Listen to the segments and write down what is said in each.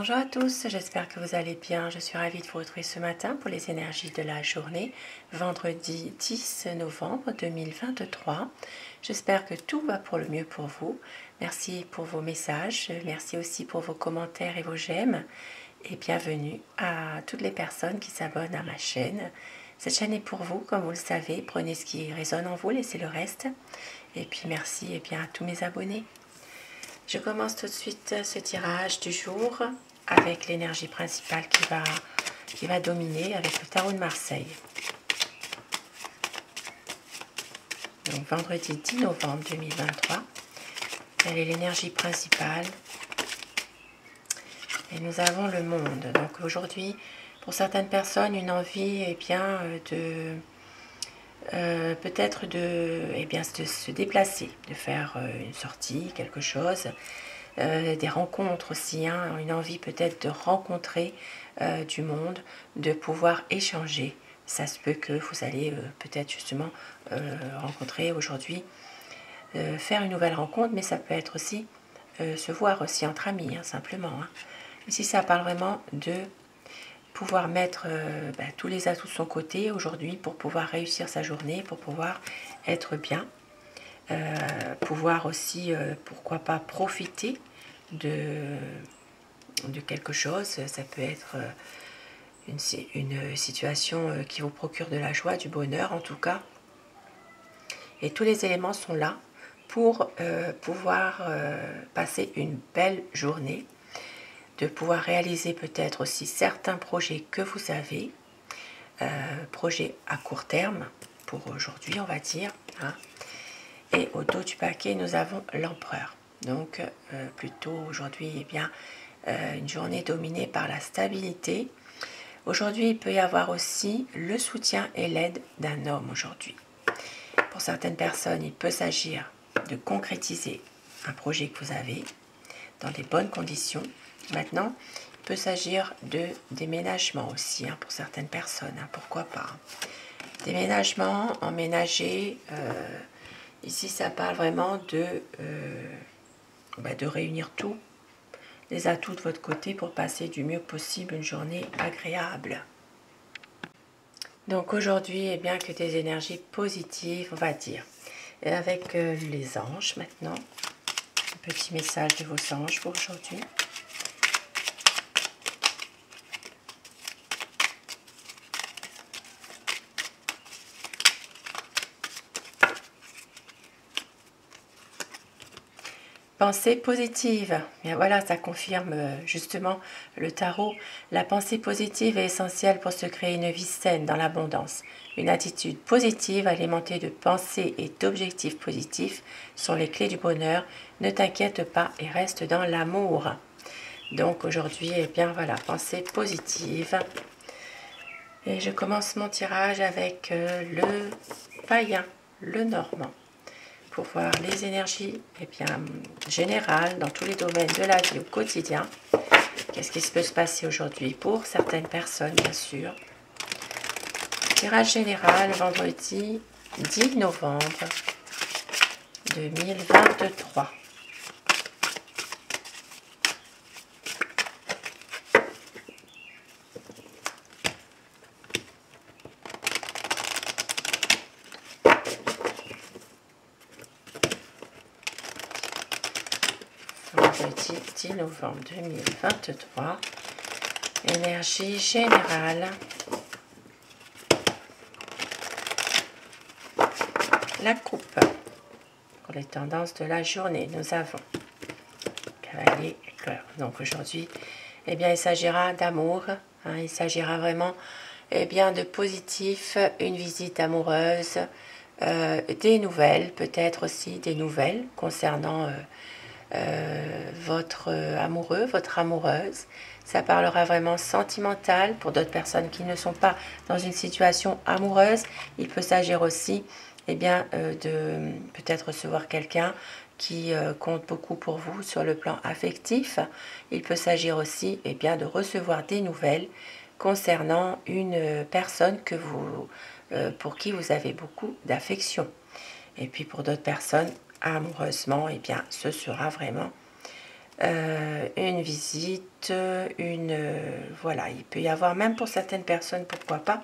Bonjour à tous, j'espère que vous allez bien. Je suis ravie de vous retrouver ce matin pour les énergies de la journée, vendredi 10 novembre 2023. J'espère que tout va pour le mieux pour vous. Merci pour vos messages, merci aussi pour vos commentaires et vos j'aime. Et bienvenue à toutes les personnes qui s'abonnent à ma chaîne. Cette chaîne est pour vous, comme vous le savez. Prenez ce qui résonne en vous, laissez le reste. Et puis merci à tous mes abonnés. Je commence tout de suite ce tirage du jour avec l'énergie principale qui va dominer avec le tarot de Marseille. Donc vendredi 10 novembre 2023, quelle est l'énergie principale? Et nous avons le monde. Donc aujourd'hui, pour certaines personnes, une envie peut-être de se déplacer, de faire une sortie, quelque chose, des rencontres aussi, une envie peut-être de rencontrer du monde, de pouvoir échanger. Ça se peut que vous allez peut-être justement rencontrer aujourd'hui, faire une nouvelle rencontre, mais ça peut être aussi se voir aussi entre amis, simplement. Ici, ça parle vraiment de pouvoir mettre tous les atouts de son côté aujourd'hui pour pouvoir réussir sa journée, pour pouvoir être bien, pouvoir aussi, pourquoi pas, profiter de quelque chose. Ça peut être une situation qui vous procure de la joie, du bonheur en tout cas. Et tous les éléments sont là pour pouvoir passer une belle journée, de pouvoir réaliser peut-être aussi certains projets que vous avez, projets à court terme, pour aujourd'hui on va dire. Et au dos du paquet, nous avons l'empereur. Donc plutôt aujourd'hui, une journée dominée par la stabilité. Aujourd'hui, il peut y avoir aussi le soutien et l'aide d'un homme aujourd'hui. Pour certaines personnes, il peut s'agir de concrétiser un projet que vous avez dans des bonnes conditions. Maintenant, il peut s'agir de déménagement aussi pour certaines personnes, pourquoi pas. Déménagement, emménager, ici ça parle vraiment de réunir tous les atouts de votre côté pour passer du mieux possible une journée agréable. Donc aujourd'hui, que des énergies positives, on va dire. Et avec les anges maintenant, un petit message de vos anges pour aujourd'hui. Pensée positive. Bien voilà, ça confirme justement le tarot. La pensée positive est essentielle pour se créer une vie saine dans l'abondance. Une attitude positive alimentée de pensées et d'objectifs positifs sont les clés du bonheur. Ne t'inquiète pas et reste dans l'amour. Donc aujourd'hui, voilà, pensée positive. Et je commence mon tirage avec le païen, le normand, pour voir les énergies générales dans tous les domaines de la vie au quotidien. Qu'est-ce qui peut se passer aujourd'hui pour certaines personnes, bien sûr. Tirage général, vendredi 10 novembre 2023. Vendredi 10 novembre 2023, énergie générale, la coupe. Pour les tendances de la journée, nous avons cavalier et cœur. Donc aujourd'hui, il s'agira d'amour, il s'agira vraiment de positif, une visite amoureuse, des nouvelles, peut-être aussi des nouvelles concernant votre amoureux, votre amoureuse. Ça parlera vraiment sentimental pour d'autres personnes qui ne sont pas dans une situation amoureuse. Il peut s'agir aussi de peut-être recevoir quelqu'un qui compte beaucoup pour vous sur le plan affectif. Il peut s'agir aussi de recevoir des nouvelles concernant une personne pour qui vous avez beaucoup d'affection. Et puis pour d'autres personnes, amoureusement, ce sera vraiment une visite, voilà, il peut y avoir, même pour certaines personnes, pourquoi pas,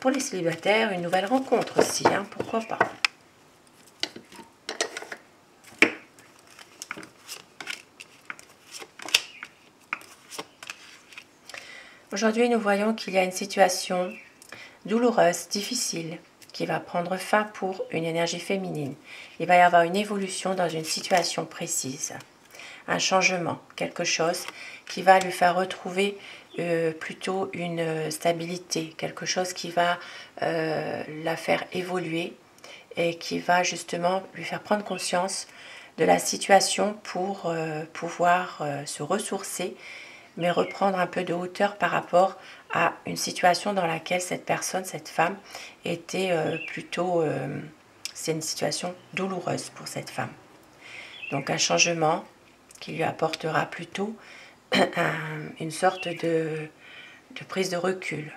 pour les célibataires, une nouvelle rencontre aussi, hein, pourquoi pas. Aujourd'hui, nous voyons qu'il y a une situation douloureuse, difficile, qui va prendre fin pour une énergie féminine. Il va y avoir une évolution dans une situation précise, un changement, quelque chose qui va lui faire retrouver plutôt une stabilité, quelque chose qui va la faire évoluer et qui va justement lui faire prendre conscience de la situation pour pouvoir se ressourcer, mais reprendre un peu de hauteur par rapport à une situation dans laquelle cette personne, cette femme, était plutôt... c'est une situation douloureuse pour cette femme. Donc un changement qui lui apportera plutôt une sorte de prise de recul.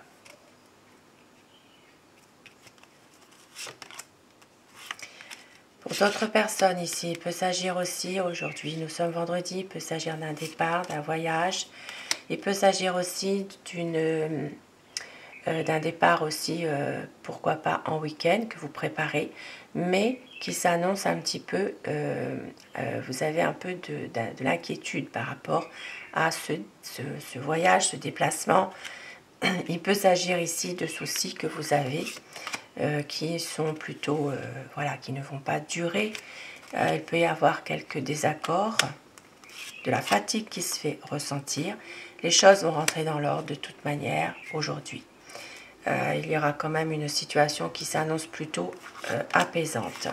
Pour d'autres personnes ici, il peut s'agir aussi, aujourd'hui nous sommes vendredi, il peut s'agir d'un départ, d'un voyage. Il peut s'agir aussi d'un départ aussi, pourquoi pas en week-end que vous préparez, mais qui s'annonce un petit peu, vous avez un peu de l'inquiétude par rapport à ce voyage, ce déplacement. Il peut s'agir ici de soucis que vous avez qui sont plutôt, voilà, qui ne vont pas durer. Il peut y avoir quelques désaccords, de la fatigue qui se fait ressentir. Les choses vont rentrer dans l'ordre de toute manière aujourd'hui. Il y aura quand même une situation qui s'annonce plutôt apaisante.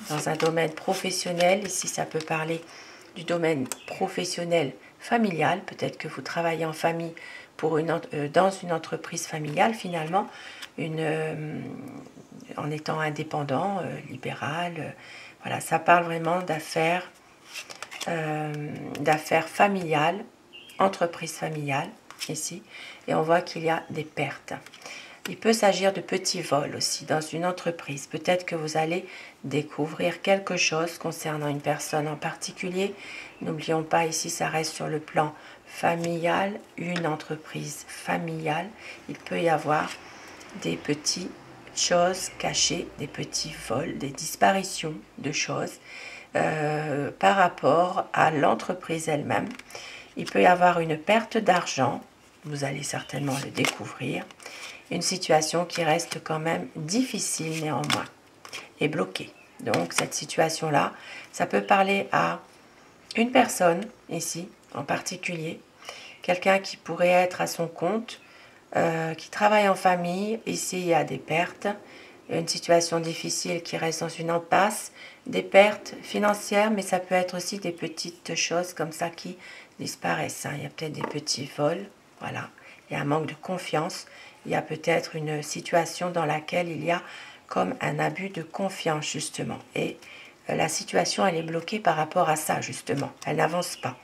Dans un domaine professionnel, ici ça peut parler du domaine professionnel familial. Peut-être que vous travaillez en famille pour dans une entreprise familiale finalement, en étant indépendant, libéral. Voilà, ça parle vraiment d'affaires familiales, entreprise familiale ici, et on voit qu'il y a des pertes. Il peut s'agir de petits vols aussi dans une entreprise. Peut-être que vous allez découvrir quelque chose concernant une personne en particulier. N'oublions pas, ici ça reste sur le plan familial, une entreprise familiale. Il peut y avoir des petites choses cachées, des petits vols, des disparitions de choses par rapport à l'entreprise elle-même. Il peut y avoir une perte d'argent, vous allez certainement le découvrir. Une situation qui reste quand même difficile néanmoins et bloquée. Donc cette situation-là, ça peut parler à une personne ici en particulier, quelqu'un qui pourrait être à son compte, qui travaille en famille. Ici il y a des pertes, une situation difficile qui reste dans une impasse, des pertes financières, mais ça peut être aussi des petites choses comme ça qui disparaissent. Il y a peut-être des petits vols, voilà. Il y a un manque de confiance. Il y a peut-être une situation dans laquelle il y a comme un abus de confiance, justement. Et la situation, elle est bloquée par rapport à ça, justement. Elle n'avance pas.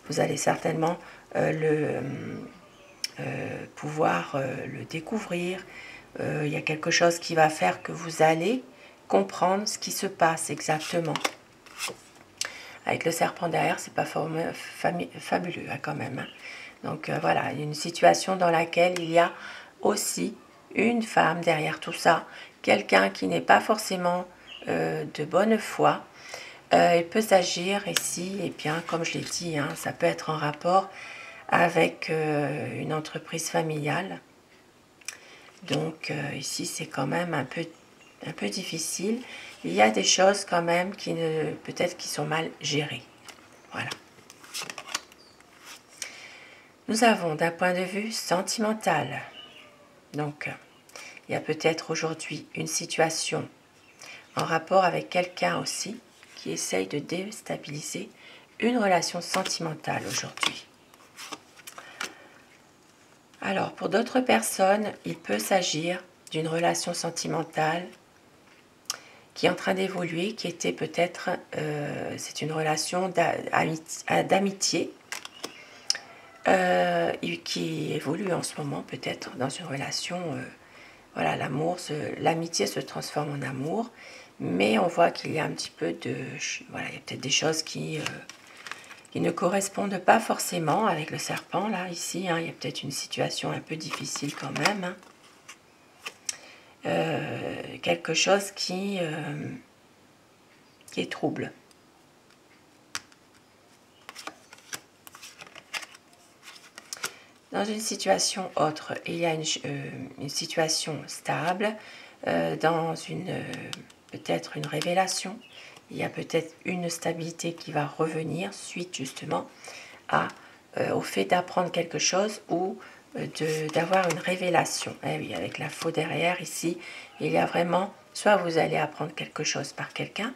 Vous allez certainement pouvoir le découvrir. Il y a quelque chose qui va faire que vous allez comprendre ce qui se passe exactement. Avec le serpent derrière, c'est pas fabuleux hein, quand même. Hein. Donc voilà, il y a une situation dans laquelle il y a aussi une femme derrière tout ça, quelqu'un qui n'est pas forcément de bonne foi. Il peut s'agir ici, et bien comme je l'ai dit, hein, ça peut être en rapport avec une entreprise familiale. Donc ici c'est quand même un peu difficile. Il y a des choses quand même qui peut-être qui sont mal gérées. Voilà. Nous avons d'un point de vue sentimental. Donc, il y a peut-être aujourd'hui une situation en rapport avec quelqu'un aussi qui essaye de déstabiliser une relation sentimentale aujourd'hui. Alors, pour d'autres personnes, il peut s'agir d'une relation sentimentale qui est en train d'évoluer, qui était peut-être, c'est une relation d'amitié qui évolue en ce moment peut-être dans une relation, voilà, l'amitié se transforme en amour, mais on voit qu'il y a un petit peu de... Voilà, il y a peut-être des choses qui ne correspondent pas forcément avec le serpent, là, ici. Hein. Il y a peut-être une situation un peu difficile quand même. Hein. Quelque chose qui est trouble. Dans une situation autre, il y a une situation stable, dans peut-être une révélation. Il y a peut-être une stabilité qui va revenir suite justement au fait d'apprendre quelque chose ou d'avoir une révélation. Eh oui, avec la faux derrière ici, il y a vraiment, soit vous allez apprendre quelque chose par quelqu'un,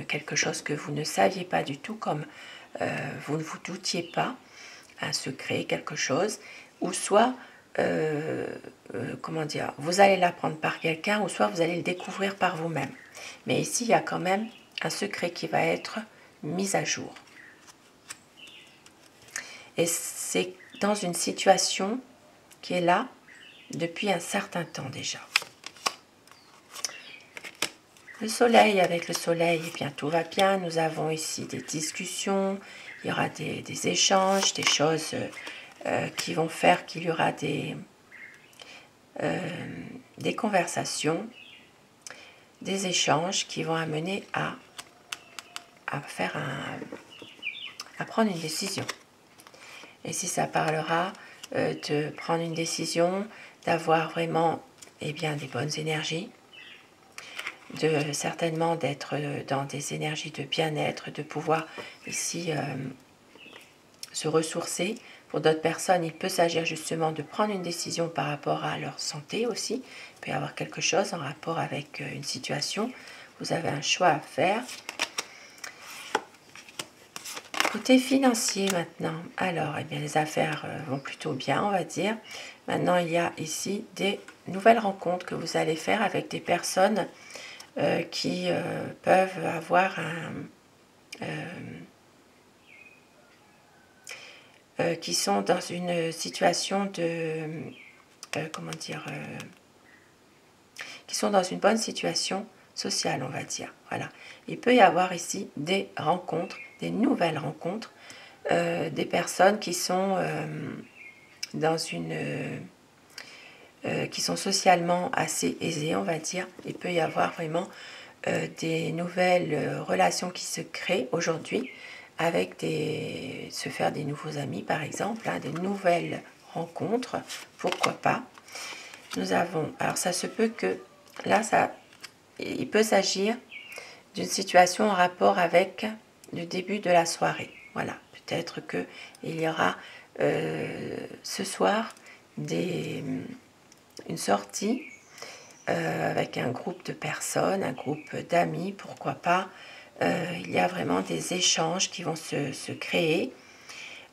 quelque chose que vous ne saviez pas du tout, comme vous ne vous doutiez pas, un secret, quelque chose, ou soit, comment dire, vous allez l'apprendre par quelqu'un, ou soit vous allez le découvrir par vous-même. Mais ici, il y a quand même un secret qui va être mis à jour. Et c'est dans une situation qui est là depuis un certain temps déjà. Le soleil, avec le soleil, eh bien, tout va bien. Nous avons ici des discussions, il y aura des échanges, des choses qui vont faire qu'il y aura des conversations, des échanges qui vont amener à prendre une décision. Et si ça parlera de prendre une décision, d'avoir vraiment des bonnes énergies, certainement d'être dans des énergies de bien-être, de pouvoir ici se ressourcer. Pour d'autres personnes, il peut s'agir justement de prendre une décision par rapport à leur santé aussi. Il peut y avoir quelque chose en rapport avec une situation. Vous avez un choix à faire. Côté financier maintenant, alors eh bien, les affaires vont plutôt bien, on va dire. Maintenant, il y a ici des nouvelles rencontres que vous allez faire avec des personnes qui peuvent avoir qui sont dans une situation de... comment dire qui sont dans une bonne situation sociale, on va dire. Voilà. Il peut y avoir ici des rencontres, des nouvelles rencontres, des personnes qui sont dans qui sont socialement assez aisées, on va dire. Il peut y avoir vraiment des nouvelles relations qui se créent aujourd'hui avec se faire des nouveaux amis, par exemple, hein, des nouvelles rencontres, pourquoi pas. Nous avons, alors ça se peut que là, il peut s'agir d'une situation en rapport avec le début de la soirée. Voilà, peut-être qu'il y aura ce soir une sortie avec un groupe de personnes, un groupe d'amis, pourquoi pas. Il y a vraiment des échanges qui vont se créer.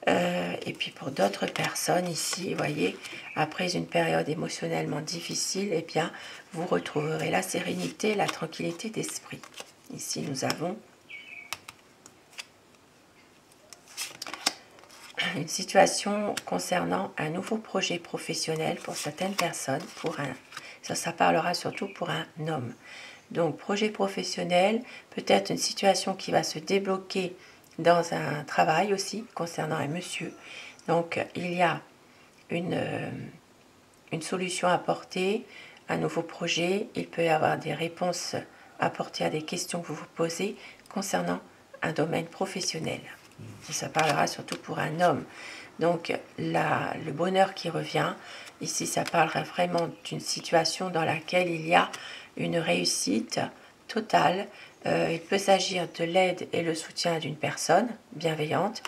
Et puis pour d'autres personnes ici, vous voyez, après une période émotionnellement difficile, eh bien, vous retrouverez la sérénité, la tranquillité d'esprit. Ici, nous avons une situation concernant un nouveau projet professionnel pour certaines personnes. Ça parlera surtout pour un homme. Donc, projet professionnel, peut-être une situation qui va se débloquer dans un travail aussi, concernant un monsieur. Donc, il y a une solution à apporter, un nouveau projet. Il peut y avoir des réponses apportées à des questions que vous vous posez concernant un domaine professionnel. Et ça parlera surtout pour un homme. Donc, le bonheur qui revient, ici, ça parlera vraiment d'une situation dans laquelle il y a une réussite totale. Il peut s'agir de l'aide et le soutien d'une personne bienveillante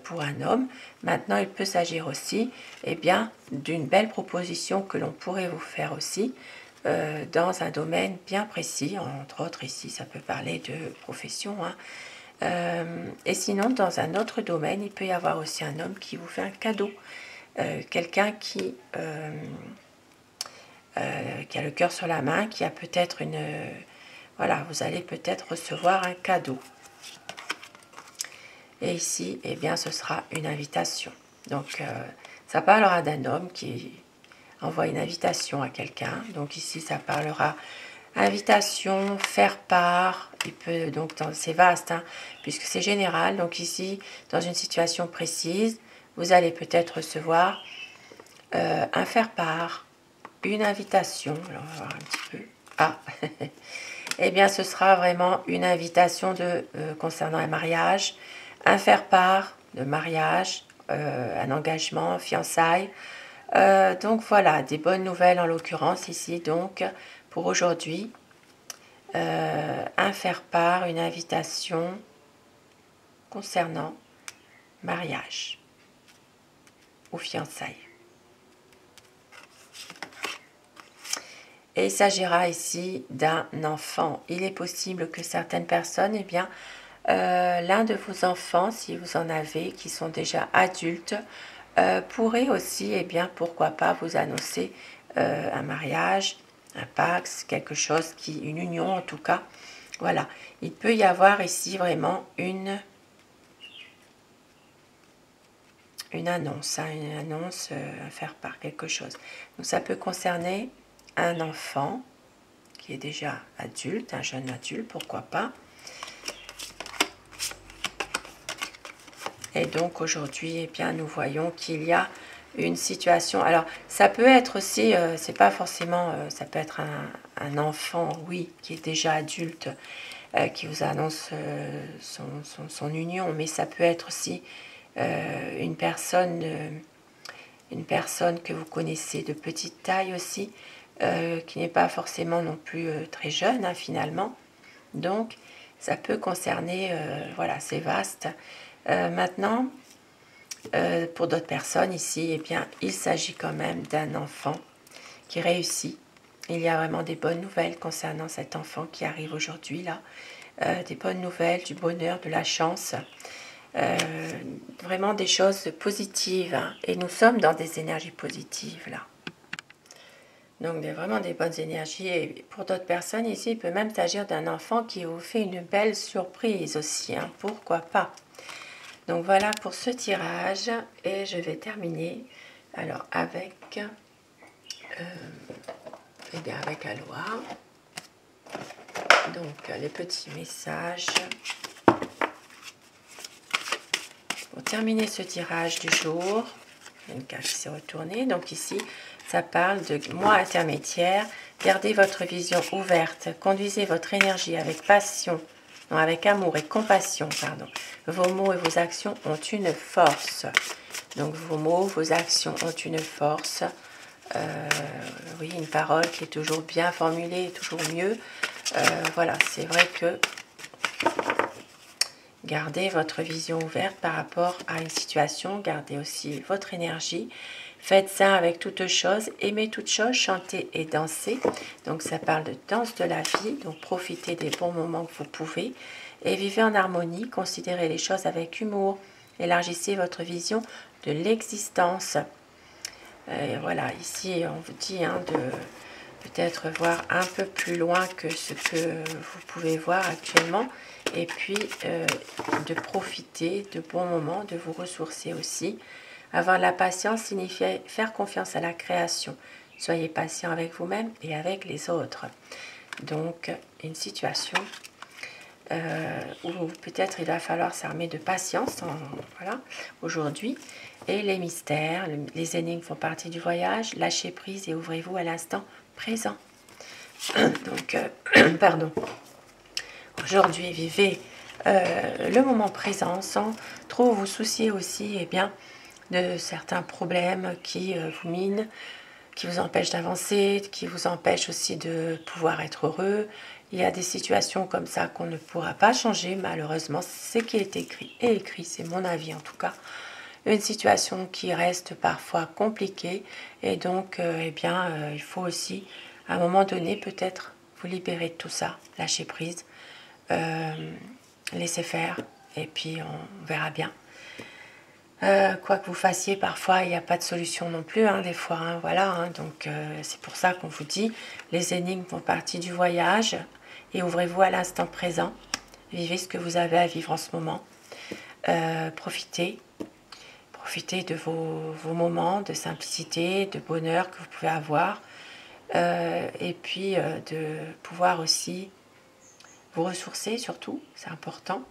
pour un homme. Maintenant, il peut s'agir aussi d'une belle proposition que l'on pourrait vous faire aussi dans un domaine bien précis. Entre autres, ici, ça peut parler de profession. Et sinon, dans un autre domaine, il peut y avoir aussi un homme qui vous fait un cadeau. Quelqu'un qui a le cœur sur la main, qui a peut-être voilà, vous allez peut-être recevoir un cadeau. Et ici, eh bien, ce sera une invitation. Donc, ça parlera d'un homme qui envoie une invitation à quelqu'un. Donc ici, ça parlera invitation, faire part, il peut donc, c'est vaste, hein, puisque c'est général, donc ici, dans une situation précise, vous allez peut-être recevoir un faire part, une invitation, alors on va voir un petit peu, ah, eh bien ce sera vraiment une invitation concernant un mariage, un faire part de mariage, un engagement, fiançailles, donc voilà, des bonnes nouvelles en l'occurrence ici, donc pour aujourd'hui, un faire part, une invitation concernant mariage ou fiançailles. Et il s'agira ici d'un enfant. Il est possible que certaines personnes, eh bien, l'un de vos enfants, si vous en avez, qui sont déjà adultes, pourrait aussi, eh bien, pourquoi pas vous annoncer un mariage, un pax, quelque chose une union en tout cas. Voilà, il peut y avoir ici vraiment une annonce, hein, une annonce à faire par quelque chose. Donc ça peut concerner un enfant qui est déjà adulte, un jeune adulte, pourquoi pas. Et donc aujourd'hui, eh bien, nous voyons qu'il y a une situation. Alors ça peut être aussi, c'est pas forcément, ça peut être un enfant, oui, qui est déjà adulte, qui vous annonce son union, mais ça peut être aussi une personne que vous connaissez de petite taille aussi, qui n'est pas forcément non plus très jeune, hein, finalement. Donc ça peut concerner, voilà, c'est vaste. Maintenant, pour d'autres personnes ici, eh bien, il s'agit quand même d'un enfant qui réussit. Il y a vraiment des bonnes nouvelles concernant cet enfant qui arrive aujourd'hui là. Des bonnes nouvelles, du bonheur, de la chance. Vraiment des choses positives. Hein. Et nous sommes dans des énergies positives là. Donc vraiment des bonnes énergies. Et pour d'autres personnes ici, il peut même s'agir d'un enfant qui vous fait une belle surprise aussi. Hein. Pourquoi pas? Donc voilà pour ce tirage. Et je vais terminer alors avec, eh bien avec la loi. Donc les petits messages. Pour terminer ce tirage du jour, une carte qui s'est retournée. Donc ici, ça parle de moi intermédiaire. Gardez votre vision ouverte. Conduisez votre énergie avec passion, non, avec amour et compassion, pardon. Vos mots et vos actions ont une force. Donc vos mots, vos actions ont une force. Oui, une parole qui est toujours bien formulée est toujours mieux. Voilà, c'est vrai que gardez votre vision ouverte par rapport à une situation, gardez aussi votre énergie. Faites ça avec toutes choses, aimez toutes choses, chantez et dansez. Donc ça parle de danse de la vie, donc profitez des bons moments que vous pouvez et vivez en harmonie, considérez les choses avec humour, élargissez votre vision de l'existence. Voilà, ici on vous dit hein, de peut-être voir un peu plus loin que ce que vous pouvez voir actuellement et puis de profiter de bons moments, de vous ressourcer aussi. Avoir la patience signifie faire confiance à la création. Soyez patient avec vous-même et avec les autres. Donc, une situation où peut-être il va falloir s'armer de patience voilà, aujourd'hui. Et les mystères, les énigmes font partie du voyage. Lâchez prise et ouvrez-vous à l'instant présent. Donc, pardon. Aujourd'hui, vivez le moment présent sans trop vous soucier aussi eh bien, de certains problèmes qui vous minent, qui vous empêchent d'avancer, qui vous empêchent aussi de pouvoir être heureux. Il y a des situations comme ça qu'on ne pourra pas changer, malheureusement. C'est ce qui est écrit et écrit, c'est mon avis en tout cas. Une situation qui reste parfois compliquée et donc eh bien, il faut aussi à un moment donné peut-être vous libérer de tout ça, lâcher prise, laisser faire et puis on verra bien. Quoi que vous fassiez, parfois il n'y a pas de solution non plus, hein, des fois, hein, voilà, hein, donc c'est pour ça qu'on vous dit, les énigmes font partie du voyage et ouvrez-vous à l'instant présent, vivez ce que vous avez à vivre en ce moment, profitez de vos moments de simplicité, de bonheur que vous pouvez avoir, et puis de pouvoir aussi vous ressourcer surtout, c'est important.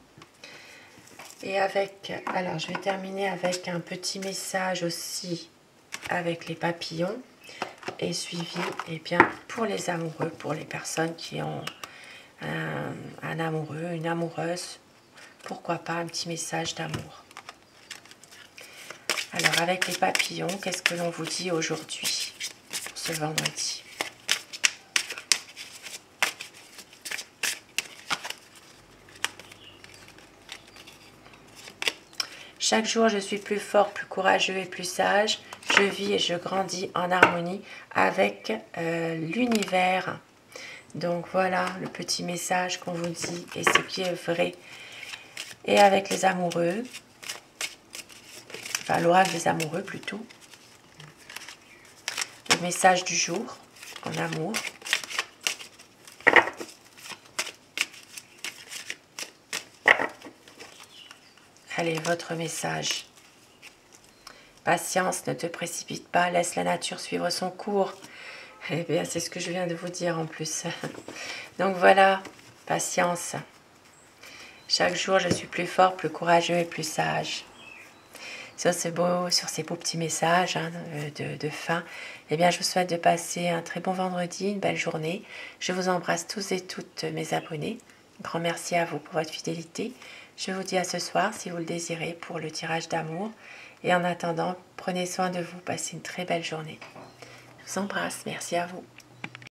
Et alors je vais terminer avec un petit message aussi avec les papillons et suivi bien pour les amoureux, pour les personnes qui ont un amoureux, une amoureuse, pourquoi pas un petit message d'amour. Alors avec les papillons, qu'est-ce que l'on vous dit aujourd'hui, ce vendredi? Chaque jour, je suis plus fort, plus courageux et plus sage. Je vis et je grandis en harmonie avec l'univers. Donc voilà le petit message qu'on vous dit et ce qui est vrai. Et avec les amoureux, enfin l'oracle des amoureux plutôt. Le message du jour en amour. Allez, votre message. Patience, ne te précipite pas, laisse la nature suivre son cours. Eh bien, c'est ce que je viens de vous dire en plus. Donc voilà, patience. Chaque jour, je suis plus fort, plus courageux et plus sage. Sur ces beaux petits messages de fin, eh bien, je vous souhaite de passer un très bon vendredi, une belle journée. Je vous embrasse tous et toutes mes abonnés. Grand merci à vous pour votre fidélité. Je vous dis à ce soir, si vous le désirez, pour le tirage d'amour. Et en attendant, prenez soin de vous, passez une très belle journée. Je vous embrasse, merci à vous.